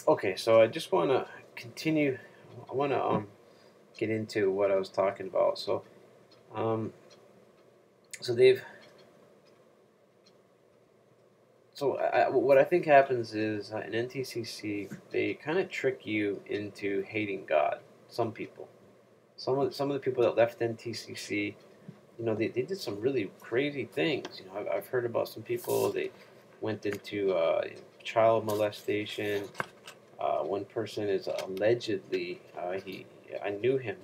Okay, so I just want to continue. I want to get into what I was talking about. Um, so they've what I think happens is in NTCC they kind of trick you into hating God. Some people, some of the people that left NTCC, they did some really crazy things. I've heard about some people they went into child molestation. One person is allegedly I knew him,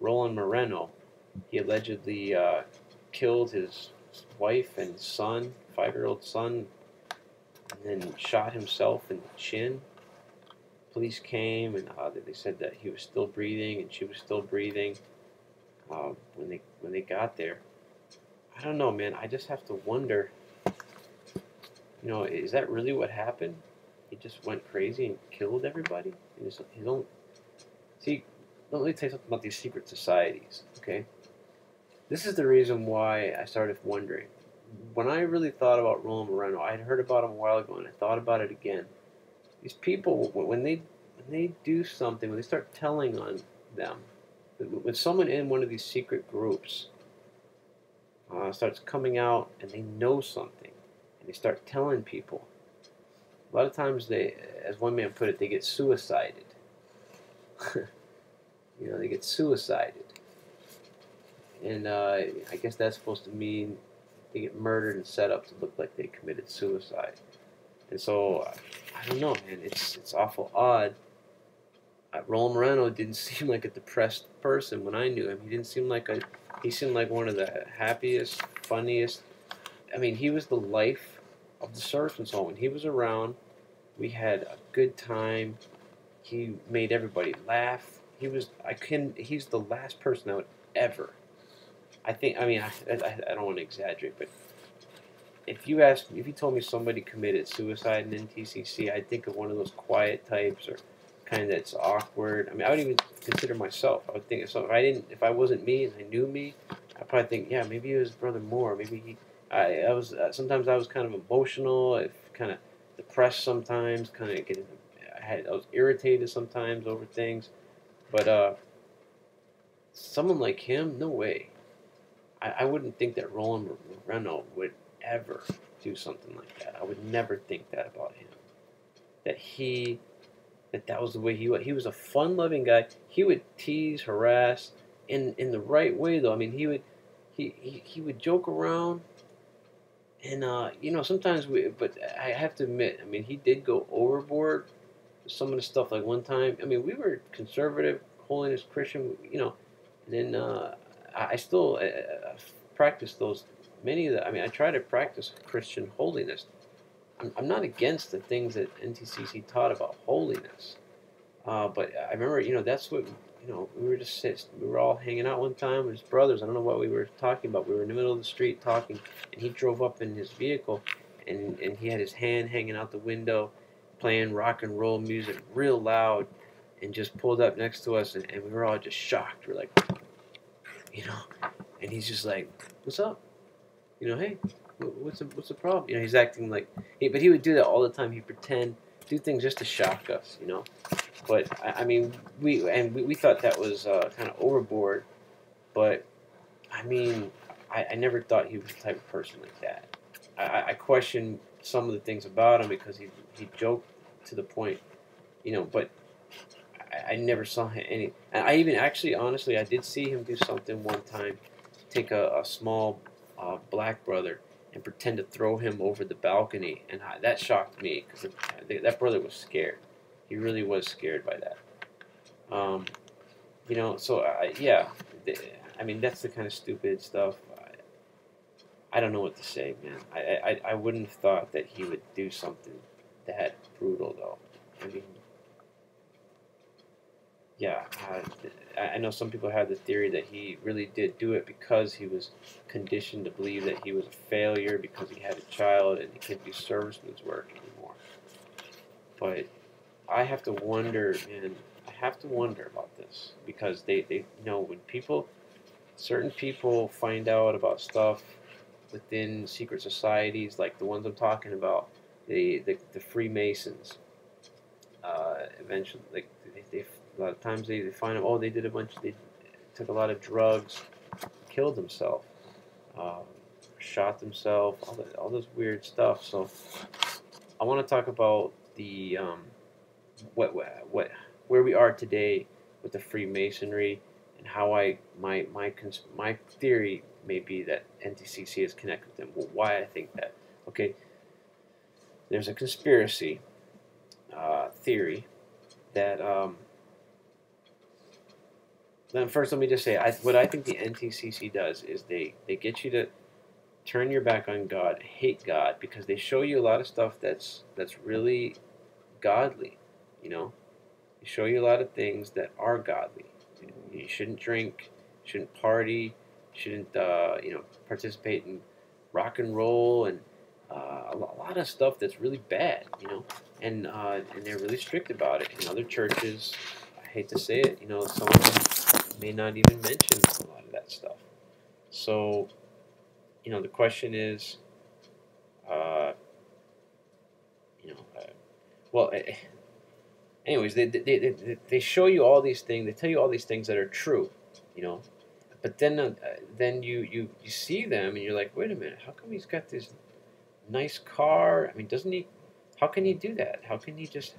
Roland Moreno. He allegedly killed his wife and son, 5-year-old son, and then shot himself in the chin. Police came and they said that he was still breathing and she was still breathing when they got there. I don't know, man. I just have to wonder. Is that really what happened? He just went crazy and killed everybody. His own. See, let me tell you something about these secret societies. Okay, this is the reason why I started wondering. When I really thought about Roland Moreno, I had heard about him a while ago, and I thought about it again. These people, when they do something, when they start telling on them, when someone in one of these secret groups starts coming out and they know something, and they start telling people, a lot of times they, as one man put it, they get suicided. They get suicided. And I guess that's supposed to mean they get murdered and set up to look like they committed suicide. And so, I don't know, man. It's awful odd. Roland Moreno didn't seem like a depressed person when I knew him. He seemed like one of the happiest, funniest. I mean, he was the life of the servicemen's home. When he was around, we had a good time. He made everybody laugh. He's the last person I would ever. I don't want to exaggerate, but if you told me somebody committed suicide in NTCC, I'd think of one of those quiet types or kind that's awkward. I mean, I would even consider myself. I would think if I wasn't me and I knew me, I'd probably think, yeah, maybe it was Brother Moore. Maybe I was sometimes I was kind of emotional, kind of depressed sometimes, kind of getting. I was irritated sometimes over things, but someone like him, no way. I wouldn't think that Roland Moreno would ever do something like that. I would never think that about him. That was the way he was. He was a fun-loving guy. He would tease, harass, in the right way though. I mean, he would joke around, and sometimes but I have to admit, I mean, he did go overboard with some of the stuff. Like one time, I mean, we were conservative, holiness Christian, and then I still practice those. I mean, I try to practice Christian holiness. I'm not against the things that NTCC taught about holiness, but I remember, that's what, we were all hanging out one time with his brothers. I don't know what we were talking about. We were in the middle of the street talking, and he drove up in his vehicle, and he had his hand hanging out the window, playing rock and roll music real loud, and just pulled up next to us, and we were all just shocked. We're like, and he's just like, "What's up? Hey, what's the problem?" He's acting like, but he would do that all the time. He'd pretend, do things just to shock us, But I mean, we thought that was kind of overboard. But I mean, I never thought he was the type of person like that. I question some of the things about him because he joked to the point, But I never saw any. And I even actually, honestly, I did see him do something one time, take a small black brother and pretend to throw him over the balcony, and that shocked me because that brother was scared. He really was scared by that. So yeah, I mean that's the kind of stupid stuff. I don't know what to say, man. I wouldn't have thought that he would do something that brutal, though. I mean, yeah, I know some people have the theory that he really did do it because he was conditioned to believe that he was a failure because he had a child and he couldn't do serviceman's work anymore. But I have to wonder, man. I have to wonder about this because they when certain people find out about stuff within secret societies like the ones I'm talking about, the Freemasons. Eventually, like they a lot of times they find them. Oh, they did a bunch. They took a lot of drugs, killed themselves, um, shot themselves, all this weird stuff. So I want to talk about the what where we are today with the Freemasonry and how my theory may be that NTCC is connected with them. Well, why I think that? Okay, there's a conspiracy theory that. Then first, let me just say, what I think the NTCC does is they get you to turn your back on God, hate God, because they show you a lot of stuff that's really godly. You know, they show you a lot of things that are godly. You shouldn't drink, you shouldn't party, you shouldn't participate in rock and roll and a lot of stuff that's really bad. And they're really strict about it. In other churches, I hate to say it, some of them may not even mention a lot of that stuff. So, the question is, uh, you know, uh, well, anyways, they show you all these things. They tell you all these things that are true, you know. But then you see them and you're like, wait a minute, how come he's got this nice car? I mean, doesn't he? How can he do that? How can he just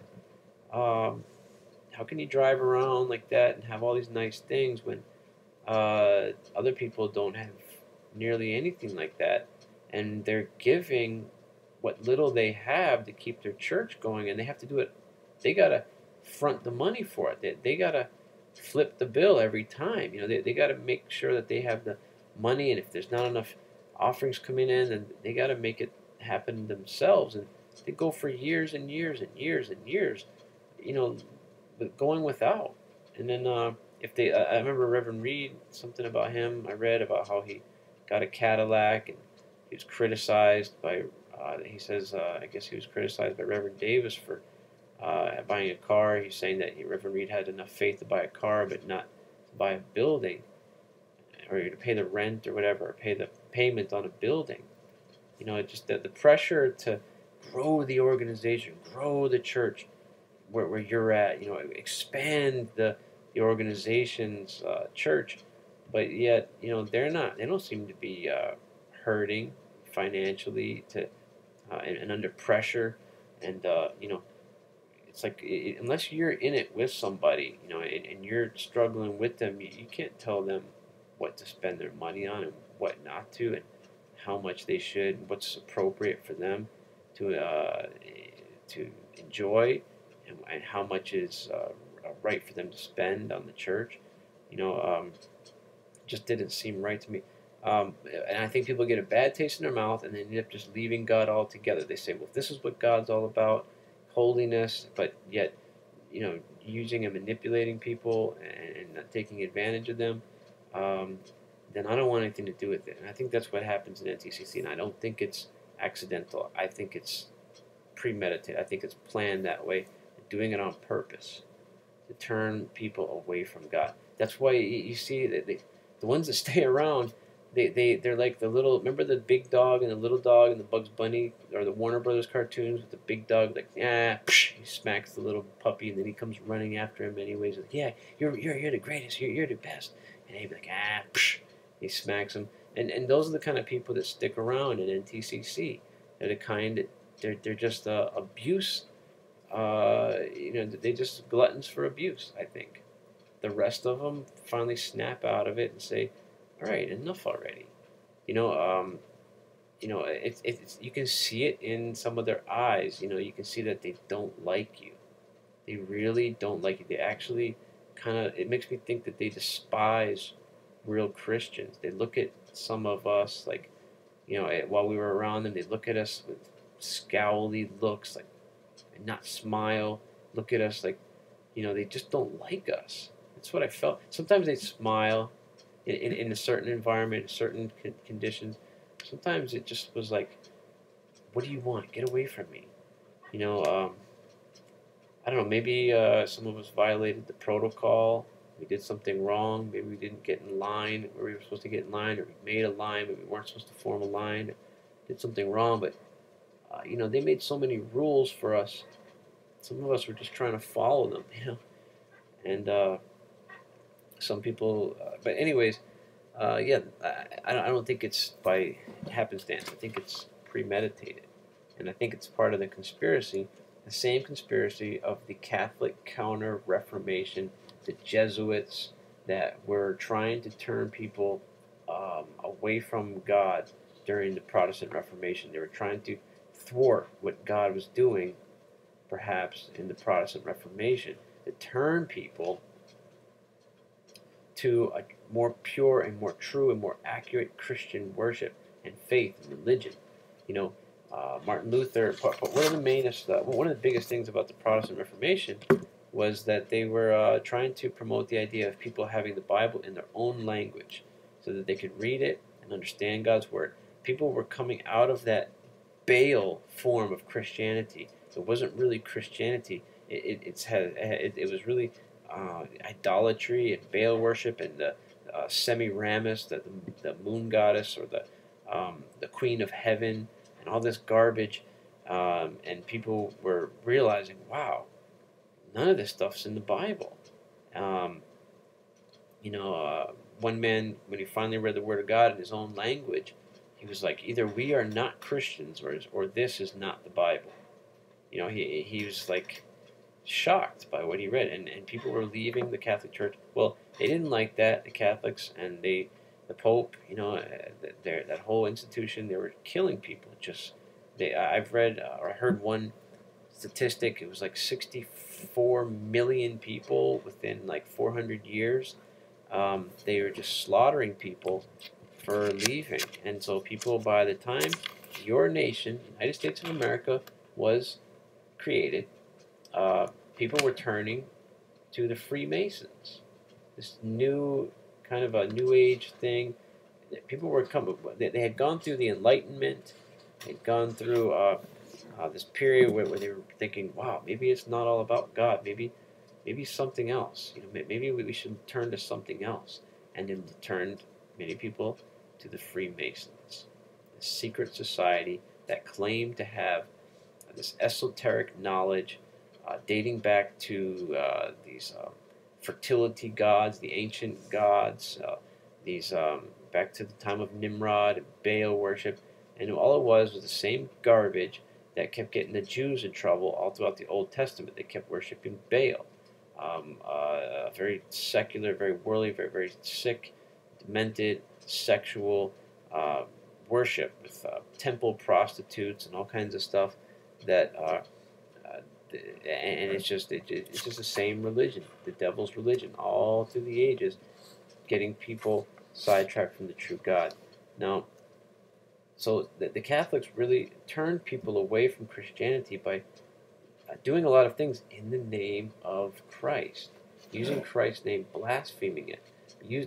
how can he drive around like that and have all these nice things when other people don't have nearly anything like that, and they're giving what little they have to keep their church going, and they have to do it. They gotta front the money for it. They gotta flip the bill every time. They gotta make sure that they have the money, and if there's not enough offerings coming in, then they gotta make it happen themselves. And they go for years and years and years and years, you know, going without. And then if they, I remember Reverend Reed, something about him. I read about how he got a Cadillac and he was criticized by. He says, I guess he was criticized by Reverend Davis for buying a car. He's saying that Reverend Reed had enough faith to buy a car, but not to buy a building, or to pay the rent or whatever, or pay the payment on a building. It's just that the pressure to grow the organization, grow the church where you're at, expand the organization's church, but yet, they don't seem to be hurting financially and under pressure, and it's like unless you're in it with somebody, and you're struggling with them, you can't tell them what to spend their money on and what not to, and how much they should, and what's appropriate for them to enjoy, and how much is right for them to spend on the church. Just didn't seem right to me. And I think people get a bad taste in their mouth and they end up just leaving God altogether. They say, well, if this is what God's all about, holiness, but yet, using and manipulating people and not taking advantage of them, then I don't want anything to do with it. And I think that's what happens in NTCC, and I don't think it's accidental. I think it's premeditated. I think it's planned that way, doing it on purpose to turn people away from God. That's why you see that the ones that stay around, they're like the little. Remember the big dog and the little dog and the Bugs Bunny or the Warner Brothers cartoons with the big dog, like he smacks the little puppy and then he comes running after him anyways. Like, yeah, you're the greatest. You're the best. And he'd be like he smacks him. And those are the kind of people that stick around in NTCC. They're the kind that they're just abuse. They just gluttons for abuse. I think the rest of them finally snap out of it and say, "All right, enough already." It's you can see it in some of their eyes. You can see that they don't like you. They really don't like you. They actually it makes me think that they despise real Christians. They look at some of us like, while we were around them, they look at us with scowly looks, like, and not smile. Look at us like, they just don't like us. That's what I felt. Sometimes they smile in a certain environment, certain conditions. Sometimes it just was like, what do you want? Get away from me. I don't know, maybe some of us violated the protocol. We did something wrong. Maybe we didn't get in line where we were supposed to get in line, or we made a line but we weren't supposed to form a line. Did something wrong, but they made so many rules for us Some of us were just trying to follow them, and some people. But anyways, yeah, I don't think it's by happenstance. I think it's premeditated, and I think it's part of the conspiracy, the same conspiracy of the Catholic Counter-Reformation, the Jesuits that were trying to turn people away from God during the Protestant Reformation. They were trying to thwart what God was doing, perhaps in the Protestant Reformation, to turn people to a more pure and more true and more accurate Christian worship and faith and religion. You know, Martin Luther. But one of the one of the biggest things about the Protestant Reformation was that they were trying to promote the idea of people having the Bible in their own language, so that they could read it and understand God's word. People were coming out of that Baal form of Christianity. It wasn't really Christianity. It was really idolatry and Baal worship and the Semiramis, the moon goddess, or the queen of heaven, and all this garbage. And people were realizing, wow, none of this stuff's in the Bible. One man, when he finally read the Word of God in his own language, he was like, either we are not Christians, or this is not the Bible. He was like shocked by what he read, and people were leaving the Catholic Church. Well, they didn't like that, the Catholics, and the Pope, that whole institution, they were killing people. I've read or I heard one statistic. It was like 64 million people within like 400 years. They were just slaughtering people for leaving, and so people, by the time your nation, United States of America, was created, people were turning to the Freemasons, this new kind of a New Age thing. People were coming. They had gone through the Enlightenment. They'd gone through this period where they were thinking, "Wow, maybe it's not all about God. Maybe something else. Maybe we should turn to something else." And then turned many people to the Freemasons, a secret society that claimed to have this esoteric knowledge dating back to these fertility gods, the ancient gods, these back to the time of Nimrod and Baal worship, and all it was the same garbage that kept getting the Jews in trouble all throughout the Old Testament. They kept worshiping Baal, very secular, very worldly, very, very sick, demented, sexual worship with temple prostitutes and all kinds of stuff that and it's just the same religion, the devil's religion, all through the ages, getting people sidetracked from the true God. Now, so the Catholics really turned people away from Christianity by doing a lot of things in the name of Christ, using Christ's name, blaspheming it,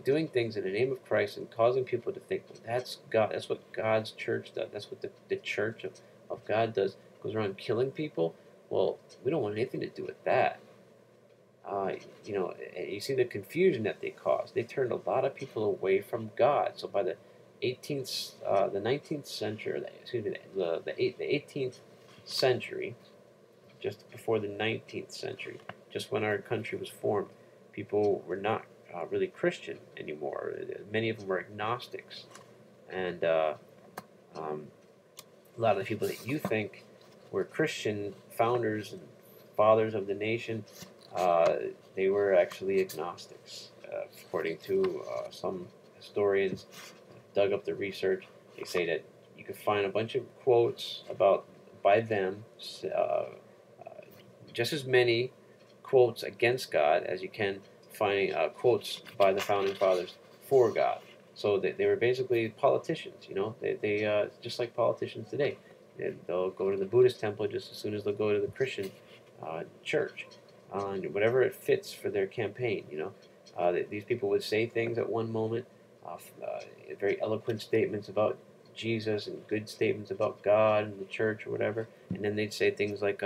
doing things in the name of Christ and causing people to think, well, that's God. That's what God's church does. That's what the church of God does. Goes around killing people. Well, we don't want anything to do with that. You see the confusion that they caused. They turned a lot of people away from God. So by the 19th century, the 18th century, just before the 19th century, just when our country was formed, people were not really Christian anymore. Many of them were agnostics, and a lot of the people that you think were Christian founders and fathers of the nation, they were actually agnostics, according to some historians dug up the research. They say that you could find a bunch of quotes by them, just as many quotes against God as you can find quotes by the founding fathers for God. So they were basically politicians. They just like politicians today. They'll go to the Buddhist temple just as soon as they'll go to the Christian church, whatever it fits for their campaign. These people would say things at one moment, very eloquent statements about Jesus and good statements about God and the church or whatever, and then they'd say things like,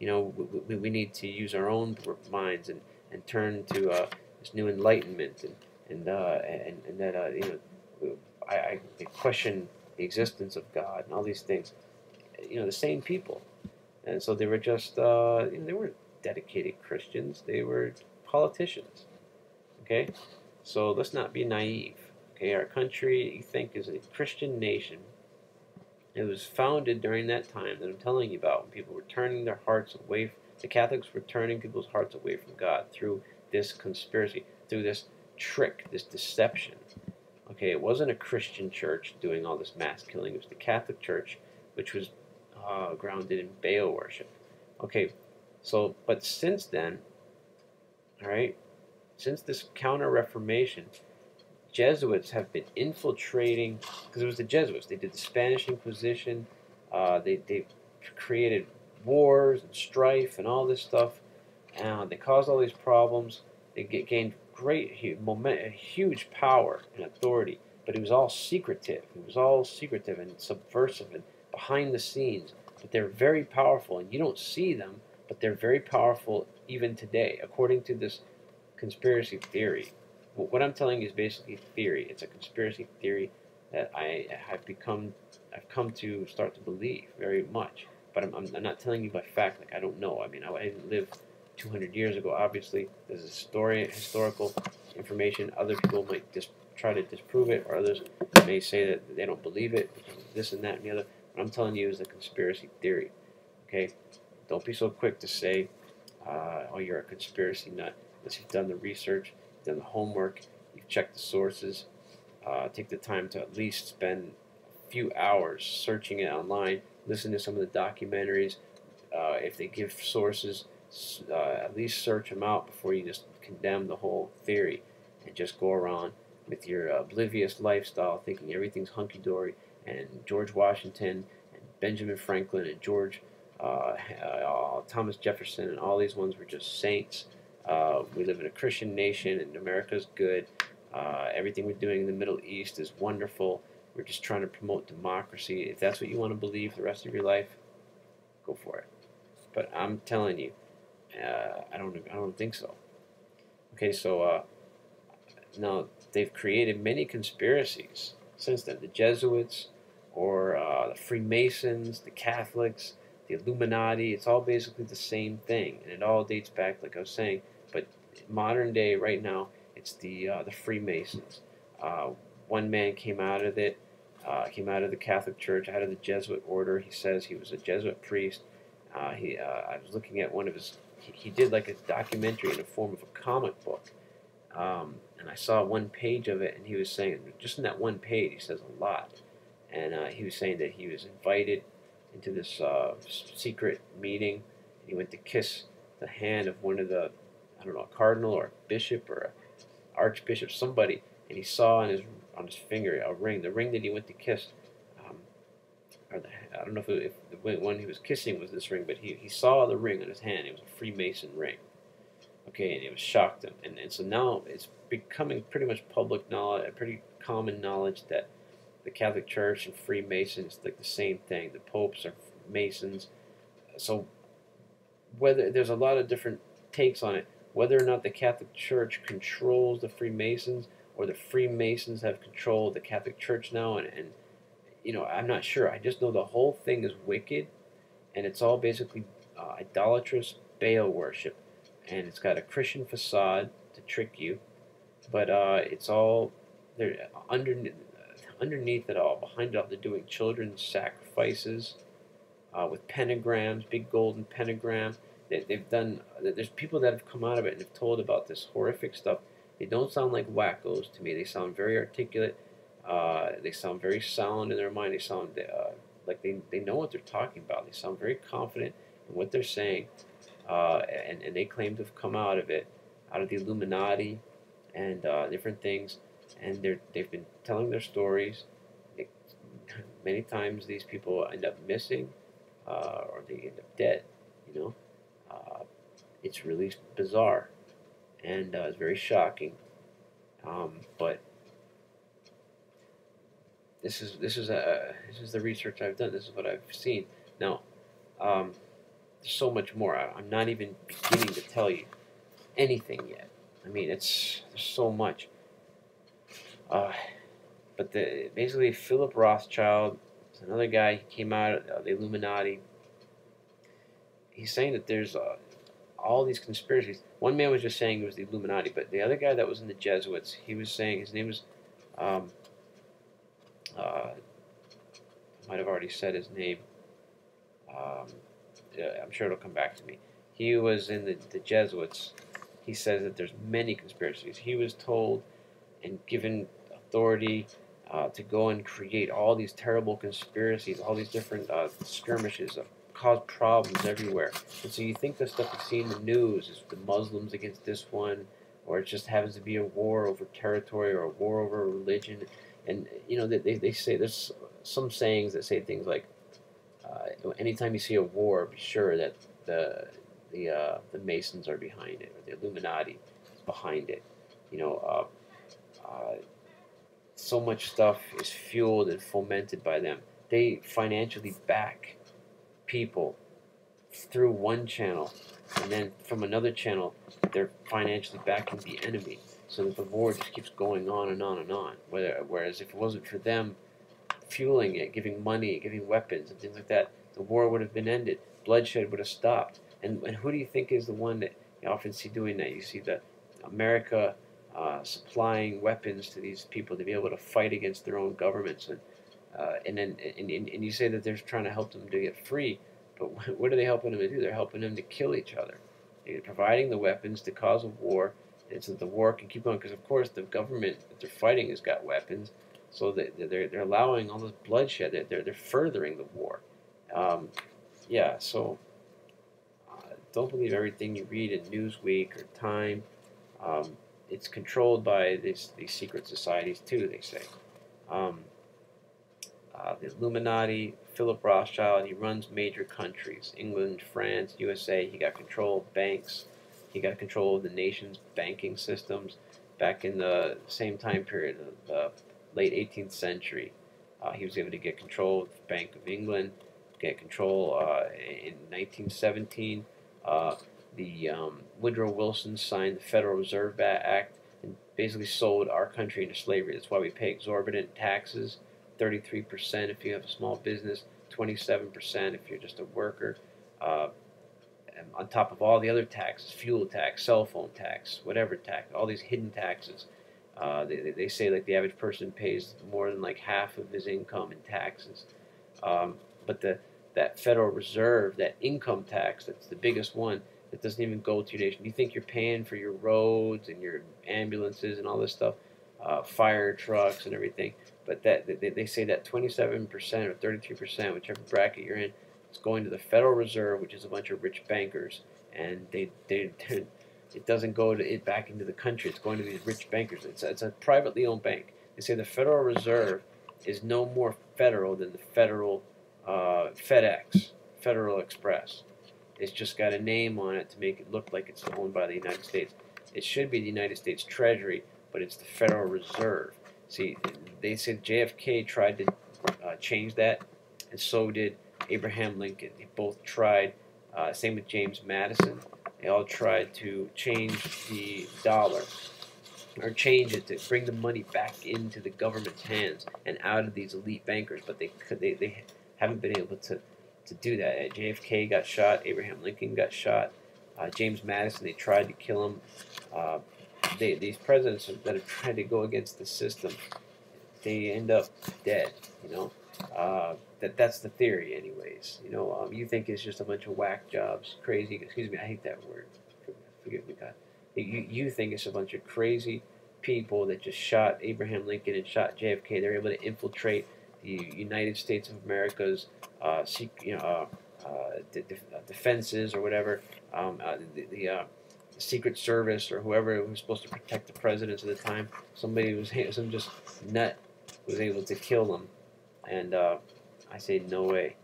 we need to use our own minds and turn to this new enlightenment and that they question the existence of God and all these things. The same people. And so they were just, they weren't dedicated Christians. They were politicians. Okay, so let's not be naive. Okay, our country, you think, is a Christian nation. It was founded during that time that I'm telling you about, when people were turning their hearts away. The Catholics were turning people's hearts away from God through this conspiracy, through this trick, this deception. Okay, it wasn't a Christian church doing all this mass killing. It was the Catholic Church, which was grounded in Baal worship. Okay, so, but since then, all right, since this Counter-Reformation, Jesuits have been infiltrating, because it was the Jesuits. They did the Spanish Inquisition. They created wars and strife and all this stuff. They caused all these problems. They gained great, huge power and authority. But it was all secretive. It was all secretive and subversive and behind the scenes. But they're very powerful, and you don't see them, but they're very powerful even today, according to this conspiracy theory. What I'm telling you is basically theory. It's a conspiracy theory that I've come to start to believe very much. But I'm not telling you by fact. Like, I don't know. I mean, I didn't live 200 years ago. Obviously, there's historical information. Other people might just try to disprove it, or others may say that they don't believe it because of this and that and the other. What I'm telling you is a conspiracy theory. Okay, don't be so quick to say, "Oh, you're a conspiracy nut," unless you've done the research, done the homework, you've checked the sources. Take the time to at least spend a few hours searching it online. Listen to some of the documentaries. If they give sources, at least search them out before you just condemn the whole theory and just go around with your oblivious lifestyle thinking everything's hunky-dory, and George Washington and Benjamin Franklin and Thomas Jefferson and all these ones were just saints. We live in a Christian nation, and America's good. Everything we're doing in the Middle East is wonderful. We're just trying to promote democracy. If that's what you want to believe the rest of your life, go for it. But I'm telling you, I don't think so. Okay, so now they've created many conspiracies since then. The Jesuits, or the Freemasons, the Catholics, the Illuminati. It's all basically the same thing, and it all dates back, like I was saying. But modern day, right now, it's the Freemasons. One man came out of it, came out of the Catholic Church, out of the Jesuit order. He says he was a Jesuit priest. I was looking at one of his. He did like a documentary in the form of a comic book, and I saw one page of it, and he was saying, just in that one page, he says a lot, and he was saying that he was invited into this secret meeting, and he went to kiss the hand of one of the, I don't know, a cardinal or a bishop or a archbishop, somebody, and he saw on his finger a ring, the ring that he went to kiss. I don't know if the one he was kissing was this ring, but he saw the ring on his hand. It was a Freemason ring. Okay, and it was shocked him. And so now it's becoming pretty much public knowledge, pretty common knowledge that the Catholic Church and Freemasons is like the same thing. The popes are Masons. So whether there's a lot of different takes on it, whether or not the Catholic Church controls the Freemasons, or the Freemasons have control of the Catholic Church now, and I'm not sure. I just know the whole thing is wicked, and it's all basically idolatrous Baal worship, and it's got a Christian facade to trick you, but it's all there underneath it all. Behind it all, they're doing children's sacrifices with pentagrams, big golden pentagram. They've done. There's people that have come out of it and have told about this horrific stuff. They don't sound like wackos to me. They sound very articulate. They sound very sound in their mind. They sound like they know what they're talking about. They sound very confident in what they're saying, and they claim to have come out of it, out of the Illuminati, and different things. And they've been telling their stories. Many times these people end up missing, or they end up dead. It's really bizarre, and it's very shocking. But this is the research I've done. This is what I've seen. Now, there's so much more. I'm not even beginning to tell you anything yet. I mean, there's so much. But basically, Philip Rothschild is another guy. He came out of the Illuminati. he's saying that there's all these conspiracies. One man was just saying it was the Illuminati, but the other guy that was in the Jesuits, he was saying his name was, um, I might have already said his name. Um, yeah, I'm sure it'll come back to me. He was in the Jesuits. He says that there's many conspiracies. He was told and given authority to go and create all these terrible conspiracies, all these different skirmishes, cause problems everywhere. And so you think the stuff you see in the news is the Muslims against this one, or it just happens to be a war over territory or a war over religion. And they say there's some sayings that say things like, anytime you see a war, be sure that the Masons are behind it, or the Illuminati is behind it. You know, so much stuff is fueled and fomented by them. They financially back people through one channel, and then from another channel, they're financially backing the enemy, so that the war just keeps going on and on and on. Whereas if it wasn't for them fueling it, giving money, giving weapons, and things like that, the war would have been ended. Bloodshed would have stopped. And who do you think is the one that you often see doing that? You see that America supplying weapons to these people to be able to fight against their own governments, and you say that they're trying to help them to get free, but what are they helping them to do? They're helping them to kill each other. They're providing the weapons to cause a war, and so the war can keep going. Because of course the government that they're fighting has got weapons, so they're allowing all this bloodshed. They're furthering the war. Yeah, so don't believe everything you read in Newsweek or Time. It's controlled by these secret societies too, they say. The Illuminati, Philip Rothschild, he runs major countries, England, France, USA. He got control of banks. He got control of the nation's banking systems back in the same time period, the late 18th century. He was able to get control of the Bank of England, get control in 1917. Woodrow Wilson signed the Federal Reserve Act and basically sold our country into slavery. That's why we pay exorbitant taxes, 33% if you have a small business, 27% if you're just a worker. And on top of all the other taxes, fuel tax, cell phone tax, whatever tax, all these hidden taxes. They say like the average person pays more than like half of his income in taxes. But that Federal Reserve, that income tax, that's the biggest one, that doesn't even go to your nation. You think you're paying for your roads and your ambulances and all this stuff, fire trucks and everything, but they say that 27% or 33%, whichever bracket you're in, is going to the Federal Reserve, which is a bunch of rich bankers, and it doesn't go to it back into the country. It's going to these rich bankers. It's a privately owned bank. They say the Federal Reserve is no more federal than the federal FedEx, Federal Express. It's just got a name on it to make it look like it's owned by the United States. It should be the United States Treasury, but it's the Federal Reserve. See, they said JFK tried to change that, and so did Abraham Lincoln. They both tried. Same with James Madison. They all tried to change the dollar, or change it to bring the money back into the government's hands and out of these elite bankers, but they haven't been able to do that. JFK got shot. Abraham Lincoln got shot. James Madison, they tried to kill him. These presidents that have tried to go against the system, they end up dead. That's the theory, anyways. You think it's just a bunch of whack jobs, crazy. Excuse me, I hate that word. Forgive me, God. You think it's a bunch of crazy people that just shot Abraham Lincoln and shot JFK. They're able to infiltrate the United States of America's defenses or whatever, the Secret Service or whoever was supposed to protect the presidents at the time. Some just nut was able to kill them, and I say no way.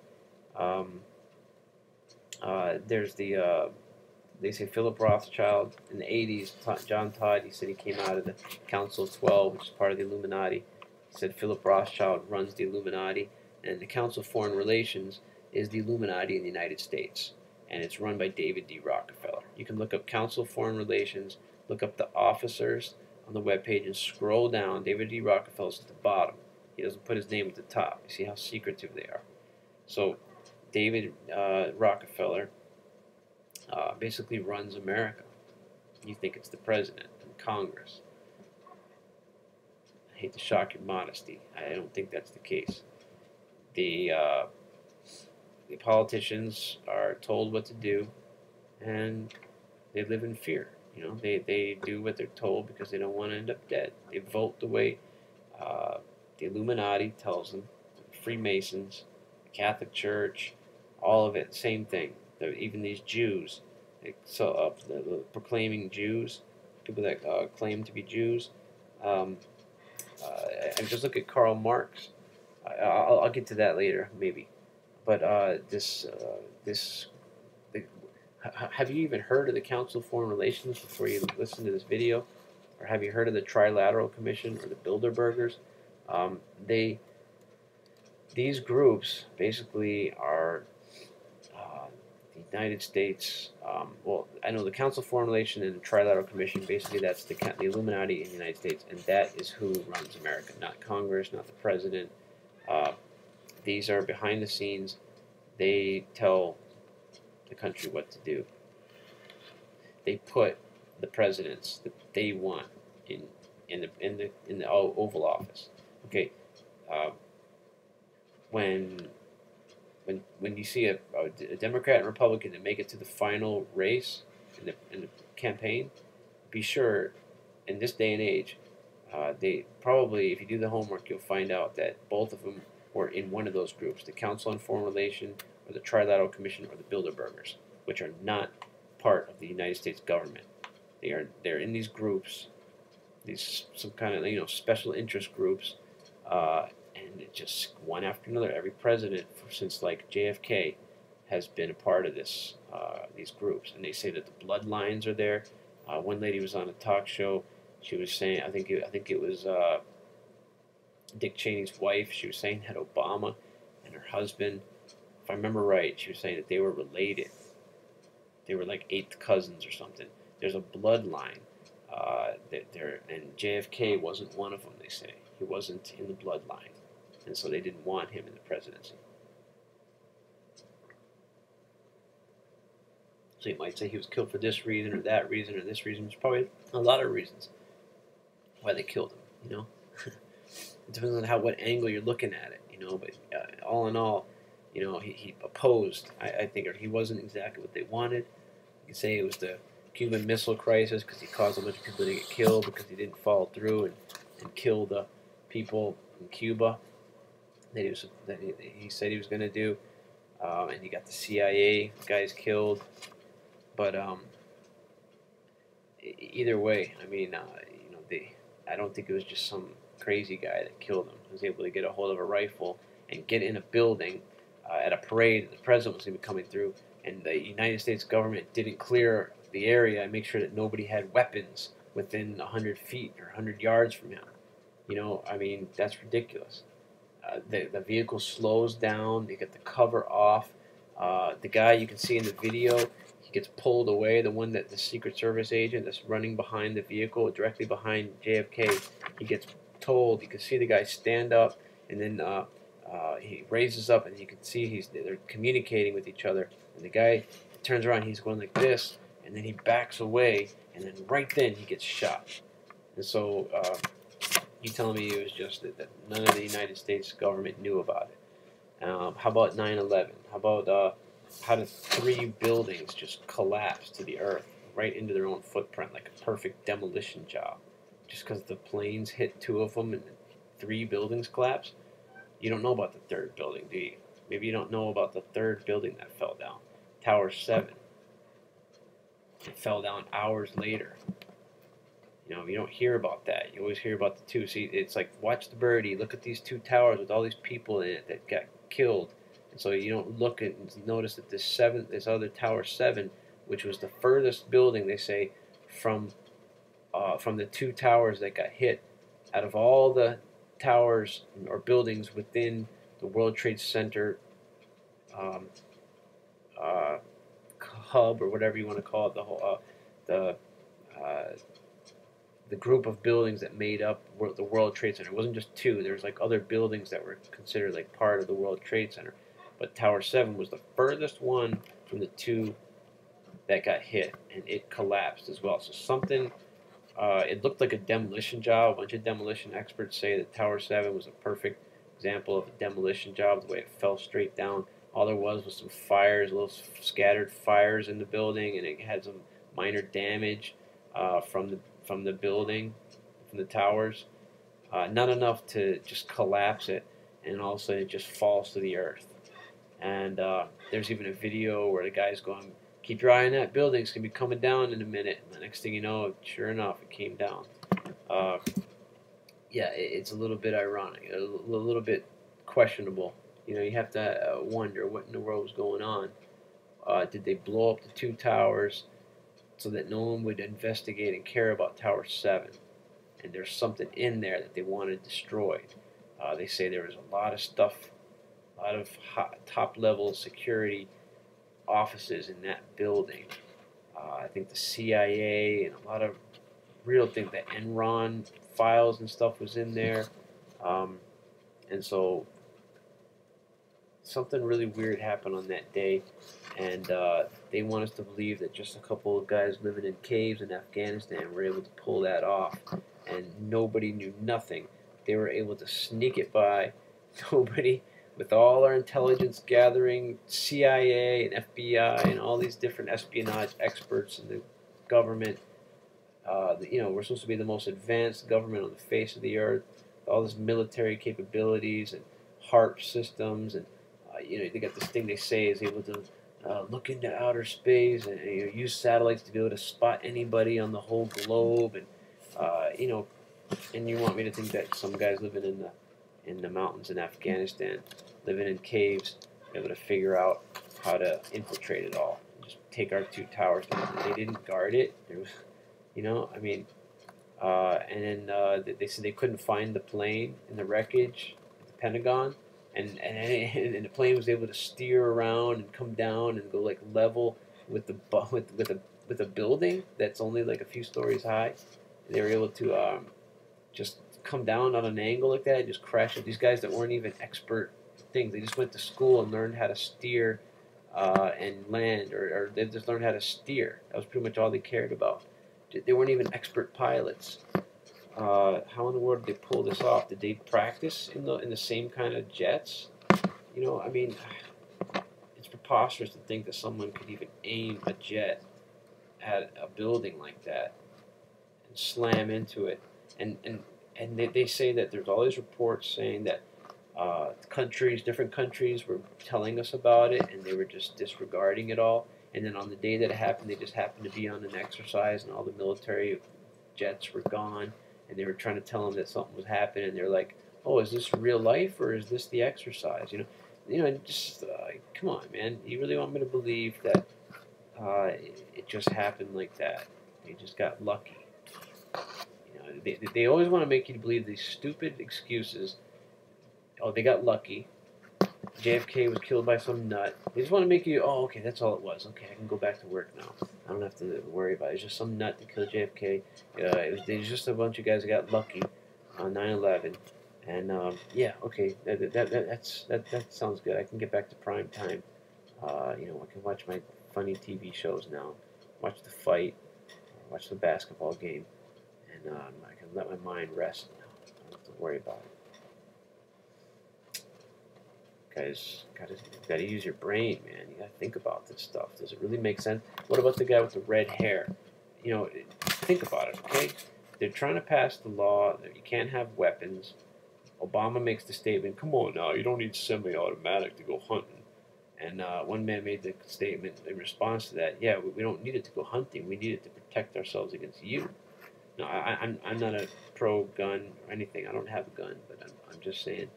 There's they say Philip Rothschild in the 80s. John Todd, he said he came out of the Council of 12, which is part of the Illuminati. He said Philip Rothschild runs the Illuminati, and the Council of Foreign Relations is the Illuminati in the United States, and it's run by David D. Rockefeller. You can look up Council of Foreign Relations, look up the officers on the webpage, and scroll down. David D. Rockefeller's at the bottom. He doesn't put his name at the top. You see how secretive they are. So David Rockefeller basically runs America. You think it's the president and Congress. I hate to shock your modesty. I don't think that's the case. The politicians are told what to do, and they live in fear. They do what they're told because they don't want to end up dead. They vote the way the Illuminati tells them. Freemasons, the Catholic Church, all of it, same thing. Even these Jews, the proclaiming Jews, people that claim to be Jews. And just look at Karl Marx. I'll get to that later, maybe. But have you even heard of the Council of Foreign Relations before you listen to this video? Or have you heard of the Trilateral Commission or the Bilderbergers? These groups basically are the United States. Well, I know the Council of Foreign Relations and the Trilateral Commission. Basically, that's the Illuminati in the United States, and that is who runs America, not Congress, not the president. These are behind the scenes. They tell the country what to do. They put the presidents that they want in the Oval Office. Okay, when you see a Democrat and Republican that make it to the final race in the campaign, be sure in this day and age, they probably, if you do the homework, you'll find out that both of them were in one of those groups, the Council on Foreign Relations or the Trilateral Commission or the Bilderbergers, which are not part of the United States government. They're in these groups, some kind of special interest groups, and it just one after another. Every president since like JFK has been a part of these groups, and they say that the bloodlines are there. One lady was on a talk show. She was saying, I think it was Dick Cheney's wife. She was saying that Obama and her husband, if I remember right, she was saying that they were related. They were like 8th cousins or something. There's a bloodline and JFK wasn't one of them. They say he wasn't in the bloodline, and so they didn't want him in the presidency. So you might say he was killed for this reason or that reason or this reason. There's probably a lot of reasons why they killed him. It depends on what angle you're looking at it. But all in all, he opposed. I think, or he wasn't exactly what they wanted. You could say it was the Cuban Missile Crisis because he caused a bunch of people to get killed because he didn't follow through and kill the people in Cuba that he said he was going to do, and he got the CIA guys killed. But either way, I mean, I don't think it was just some crazy guy that killed him. He was able to get a hold of a rifle and get in a building at a parade. The president was going to be coming through, and the United States government didn't clear the area and make sure that nobody had weapons within 100 feet or 100 yards from him. I mean, that's ridiculous. The vehicle slows down. They get the cover off. The guy you can see in the video, he gets pulled away. The one that the Secret Service agent that's running behind the vehicle, directly behind JFK, he gets told. You can see the guy stand up, and then he raises up, and you can see they're communicating with each other. And the guy turns around, he's going like this, and then he backs away, and then right then he gets shot. And so you telling me it was just that none of the United States government knew about it? How about 9/11? How about how did 3 buildings just collapse to the earth right into their own footprint like a perfect demolition job? Just because the planes hit 2 of them and 3 buildings collapsed? You don't know about the 3rd building, do you? Maybe you don't know about the 3rd building that fell down, Tower 7. It fell down hours later. You don't hear about that. You always hear about the 2. See, it's like, watch the birdie. Look at these 2 towers with all these people in it that got killed. And so you don't look and notice that this other Tower 7, which was the furthest building, they say, from the 2 towers that got hit, out of all the towers or buildings within the World Trade Center hub, or whatever you want to call it, the group of buildings that made up the World Trade Center. It wasn't just 2. There was like other buildings that were considered like part of the World Trade Center. But Tower 7 was the furthest one from the 2 that got hit, and it collapsed as well. So something, it looked like a demolition job. A bunch of demolition experts say that Tower 7 was a perfect example of a demolition job, the way it fell straight down. All there was some fires, little scattered fires in the building, and it had some minor damage from the building, from the towers. Not enough to just collapse it, and all of a sudden it just falls to the earth. And there's even a video where the guy's going, "Keep your eye on that building. It's gonna be coming down in a minute." And the next thing you know, sure enough, it came down. Uh, yeah, it's a little bit ironic, a little bit questionable. You know, you have to wonder what in the world was going on. Did they blow up the two towers so that no one would investigate and care about Tower 7? And there's something in there that they wanted destroyed. They say there was a lot of stuff, a lot of top level security offices in that building. I think the CIA and a lot of real things, the Enron files and stuff was in there. Um, and so something really weird happened on that day, and they want us to believe that just a couple of guys living in caves in Afghanistan were able to pull that off, and nobody knew nothing. They were able to sneak it by. Nobody, with all our intelligence gathering, CIA and FBI and all these different espionage experts in the government, you know, we're supposed to be the most advanced government on the face of the earth, all this military capabilities and HARP systems, and you know, they got this thing they say is able to look into outer space and you know, use satellites to be able to spot anybody on the whole globe, and you know, and you want me to think that some guys living in the mountains in Afghanistan, living in caves, able to figure out how to infiltrate it all, just take our two towers down. They didn't guard it. There was, you know, I mean, and then they said they couldn't find the plane in the wreckage at the Pentagon, and the plane was able to steer around and come down and go like level with the with a building that's only like a few stories high. And they were able to just come down on an angle like that and just crash it. These guys that weren't even expert things, they just went to school and learned how to steer and land, or they just learned how to steer. That was pretty much all they cared about. They weren't even expert pilots. How in the world did they pull this off? Did they practice in the same kind of jets? You know, I mean, it's preposterous to think that someone could even aim a jet at a building like that and slam into it. And they say that there's all these reports saying that different countries were telling us about it, and they were just disregarding it all. And then on the day that it happened, they just happened to be on an exercise, and all the military jets were gone, and they were trying to tell them that something was happening. And they're like, "Oh, is this real life or is this the exercise?" You know, just come on, man. You really want me to believe that it just happened like that? They just got lucky. You know, they always want to make you believe these stupid excuses. Oh, they got lucky. JFK was killed by some nut. They just want to make you, oh, okay, that's all it was. Okay, I can go back to work now. I don't have to worry about it. It's just some nut that killed JFK. It was just a bunch of guys that got lucky on 9/11. And yeah, okay, that sounds good. I can get back to prime time. You know, I can watch my funny TV shows now, watch the fight, watch the basketball game, and I can let my mind rest now. I don't have to worry about it. Guys, gotta use your brain, man. You gotta think about this stuff. Does it really make sense? What about the guy with the red hair? You know, think about it, okay? They're trying to pass the law that you can't have weapons. Obama makes the statement, "Come on now, you don't need semi-automatic to go hunting." And one man made the statement in response to that, "Yeah, we don't need it to go hunting. We need it to protect ourselves against you." No, I'm not a pro-gun or anything. I don't have a gun, but I'm just saying.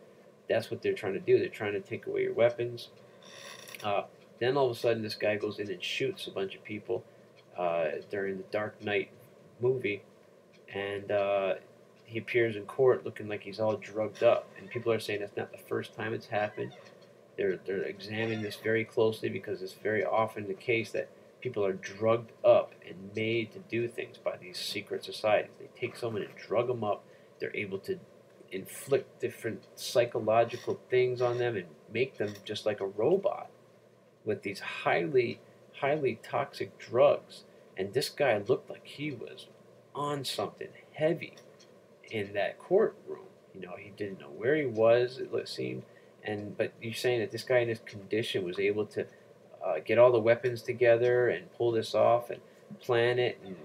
That's what they're trying to do. They're trying to take away your weapons. Then all of a sudden, this guy goes in and shoots a bunch of people during the Dark Knight movie, and he appears in court looking like he's all drugged up. And people are saying that's not the first time it's happened. They're examining this very closely because it's very often the case that people are drugged up and made to do things by these secret societies. They take someone and drug them up. They're able to inflict different psychological things on them and make them just like a robot with these highly highly toxic drugs. And this guy looked like he was on something heavy in that courtroom. You know, he didn't know where he was, it seemed. But you're saying that this guy in this condition was able to get all the weapons together and pull this off and plan it. And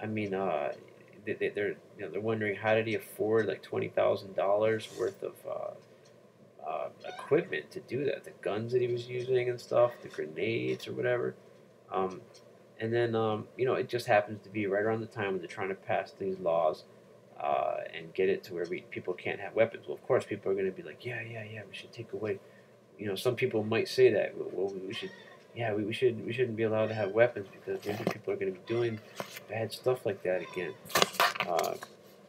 I mean, they're wondering, how did he afford like $20,000 worth of equipment to do that? The guns that he was using and stuff, the grenades or whatever. Um, and then it just happens to be right around the time when they're trying to pass these laws and get it to where people can't have weapons. Well, of course, people are going to be like, yeah, we should take away. You know, some people might say that. Well, we should. Yeah, we shouldn't be allowed to have weapons because maybe people are going to be doing bad stuff like that again.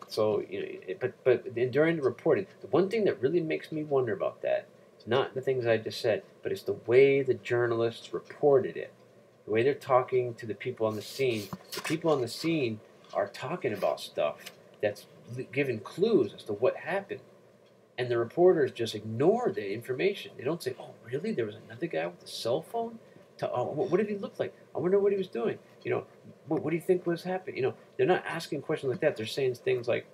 So but during the reporting, the one thing that really makes me wonder about that is not the things I just said, but it's the way the journalists reported it, the way they're talking to the people on the scene. The people on the scene are talking about stuff that's giving clues as to what happened. And the reporters just ignore the information. They don't say, "Oh, really? There was another guy with a cell phone? What did he look like? I wonder what he was doing. You know, what do you think was happening?" You know, they're not asking questions like that. They're saying things like,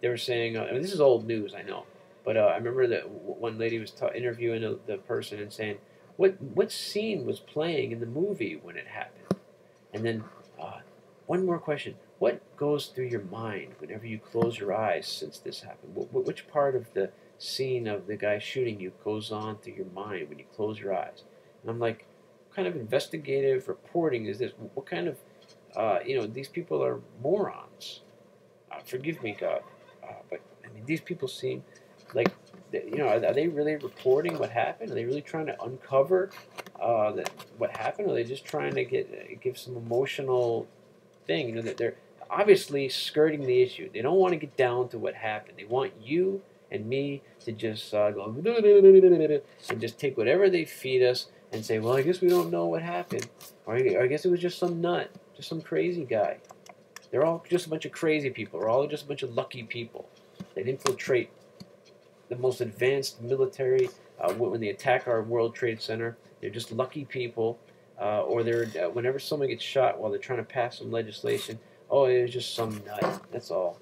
they were saying, I mean, this is old news, I know, but I remember that one lady was interviewing the person and saying, what scene was playing in the movie when it happened? And then one more question. What goes through your mind whenever you close your eyes since this happened? Which part of the scene of the guy shooting you goes on through your mind when you close your eyes? And I'm like, what kind of investigative reporting is this? What kind of, these people are morons. Forgive me, God. But I mean, these people seem like, are they really reporting what happened? Are they really trying to uncover what happened? Or are they just trying to give some emotional thing? You know, that they're obviously skirting the issue. They don't want to get down to what happened. They want you and me to just go and just take whatever they feed us and say, well, I guess we don't know what happened, or I guess it was just some nut, just some crazy guy. They're all just a bunch of crazy people. They're all just a bunch of lucky people that infiltrate the most advanced military when they attack our World Trade Center. They're just lucky people. Or they're whenever someone gets shot while they're trying to pass some legislation, oh, it was just some nut. That's all.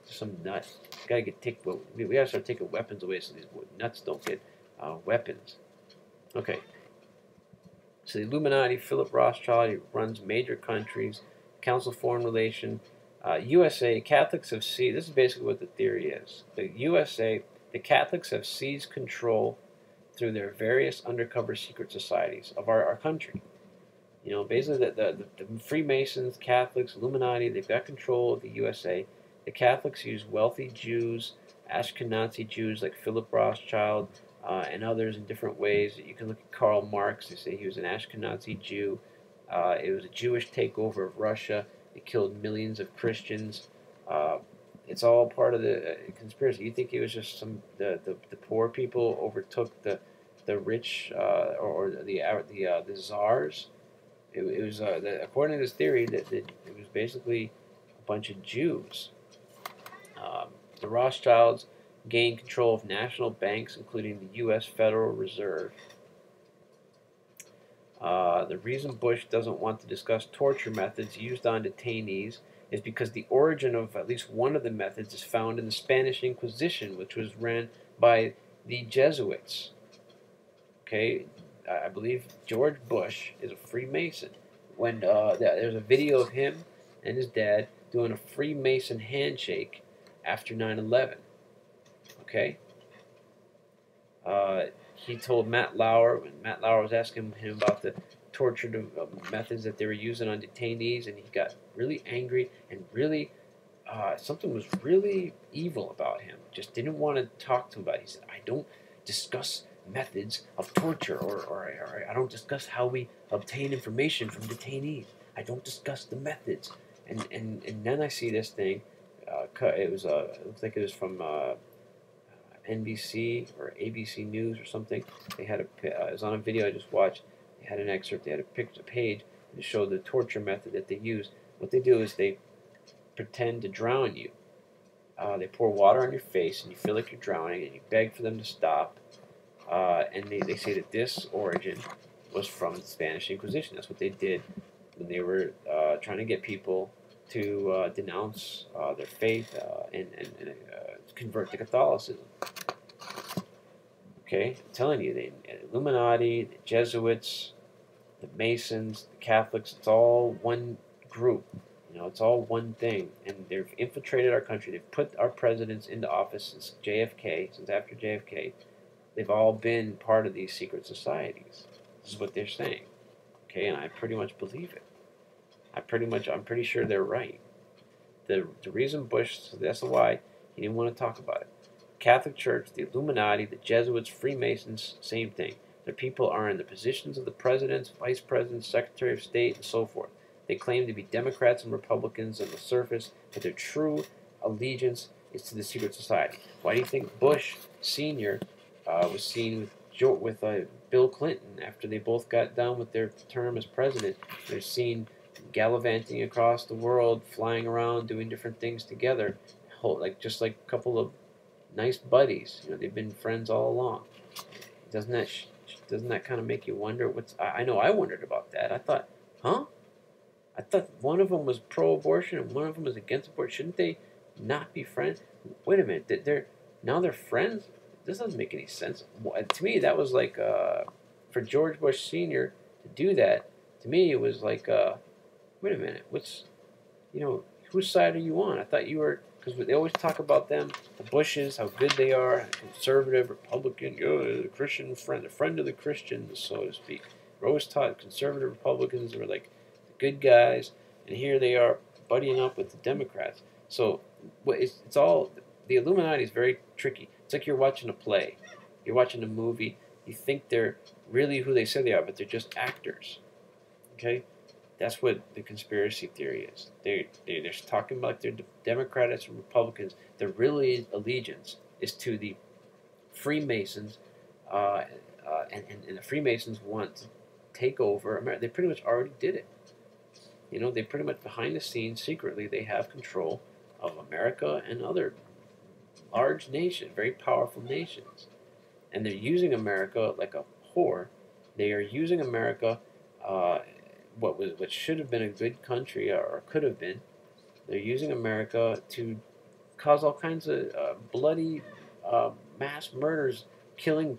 Just some nut. We gotta start taking weapons away so these nuts don't get weapons. Okay. So the Illuminati, Philip Rothschild, he runs major countries. Council of Foreign Relations, USA, Catholics have seized, this is basically what the theory is. The USA, the Catholics have seized control through their various undercover secret societies of our country. You know, basically the Freemasons, Catholics, Illuminati, they've got control of the USA. The Catholics use wealthy Jews, Ashkenazi Jews like Philip Rothschild, and others in different ways. You can look at Karl Marx. They say he was an Ashkenazi Jew. It was a Jewish takeover of Russia. It killed millions of Christians. It's all part of the conspiracy. You think it was just the poor people overtook the rich or the czars? It was according to this theory that it was basically a bunch of Jews. The Rothschilds gained control of national banks, including the U.S. Federal Reserve. The reason Bush doesn't want to discuss torture methods used on detainees is because the origin of at least one of the methods is found in the Spanish Inquisition, which was ran by the Jesuits. Okay, I believe George Bush is a Freemason. When there's a video of him and his dad doing a Freemason handshake after 9/11. Okay. He told Matt Lauer, when Matt Lauer was asking him about the torture methods that they were using on detainees, and he got really angry and really, something was really evil about him. Just didn't want to talk to him about it. He said, I don't discuss methods of torture, or I don't discuss how we obtain information from detainees. I don't discuss the methods. And then I see this thing. It looks like it was from NBC or ABC News or something. They had it was on a video I just watched. They had an excerpt. They had a page to show the torture method that they use. What they do is they pretend to drown you. They pour water on your face and you feel like you're drowning, and you beg for them to stop. And they say that this origin was from the Spanish Inquisition. That's what they did when they were trying to get people to denounce their faith and convert to Catholicism. Okay, I'm telling you, the Illuminati, the Jesuits, the Masons, the Catholics, it's all one group. You know, it's all one thing. And they've infiltrated our country. They've put our presidents into office since JFK, since after JFK. They've all been part of these secret societies. This is what they're saying. Okay, and I pretty much believe it. I'm pretty sure they're right. The reason Bush, so that's why he didn't want to talk about it. Catholic Church, the Illuminati, the Jesuits, Freemasons, same thing. Their people are in the positions of the presidents, vice presidents, secretary of state, and so forth. They claim to be Democrats and Republicans on the surface, but their true allegiance is to the secret society. Why do you think Bush Sr. Was seen with Bill Clinton after they both got done with their term as president? They're seen gallivanting across the world, flying around, doing different things together, just like a couple of nice buddies. You know, they've been friends all along. Doesn't that kind of make you wonder? I know I wondered about that. I thought, huh? I thought one of them was pro-abortion and one of them was against abortion. Shouldn't they not be friends? Wait a minute. Now they're friends? This doesn't make any sense. To me, that was like for George Bush Sr. to do that. To me, it was like, wait a minute. Whose side are you on? I thought you were, because they always talk about them, the Bushes, how good they are, conservative, Republican, the Christian friend, the friend of the Christians, so to speak. We're always taught conservative Republicans were like the good guys, and here they are buddying up with the Democrats. So it's all, the Illuminati is very tricky. It's like you're watching a play. You're watching a movie. You think they're really who they say they are, but they're just actors. Okay? That's what the conspiracy theory is. They're talking about they're Democrats and Republicans. Their really allegiance is to the Freemasons, and the Freemasons want to take over America. They pretty much already did it. You know, they pretty much behind the scenes, secretly, they have control of America and other large nations, very powerful nations. And they're using America like a whore. They are using America, what should have been a good country, or could have been. They're using America to cause all kinds of bloody mass murders, killing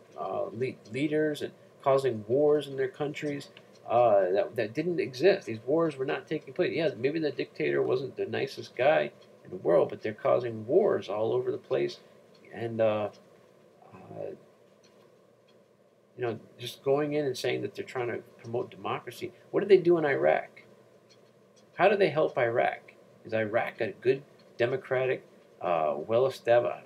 leaders and causing wars in their countries that didn't exist. These wars were not taking place. Yeah, maybe the dictator wasn't the nicest guy in the world, but they're causing wars all over the place, and just going in and saying that they're trying to promote democracy. What did they do in Iraq? How do they help Iraq? Is Iraq a good, democratic, well-established,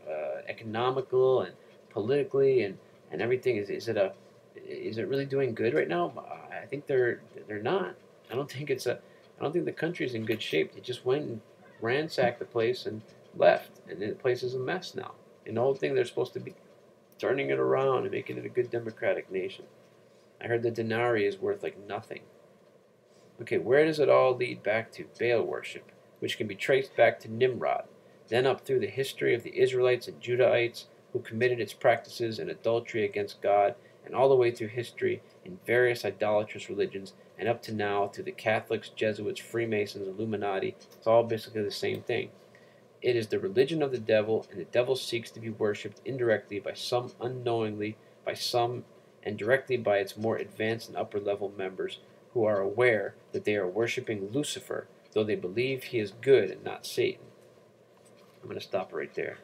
economical and politically and everything? Is it really doing good right now? I think they're not. I don't think the country's in good shape. They just went and ransacked the place and left, and the place is a mess now. And the whole thing, they're supposed to be turning it around and making it a good democratic nation. I heard the denarii is worth like nothing. Okay, where does it all lead back to? Baal worship, which can be traced back to Nimrod, then up through the history of the Israelites and Judahites who committed its practices and adultery against God, and all the way through history in various idolatrous religions, and up to now to the Catholics, Jesuits, Freemasons, Illuminati. It's all basically the same thing. It is the religion of the devil, and the devil seeks to be worshipped indirectly by some, unknowingly by some, and directly by its more advanced and upper-level members who are aware that they are worshiping Lucifer, though they believe he is good and not Satan. I'm going to stop right there.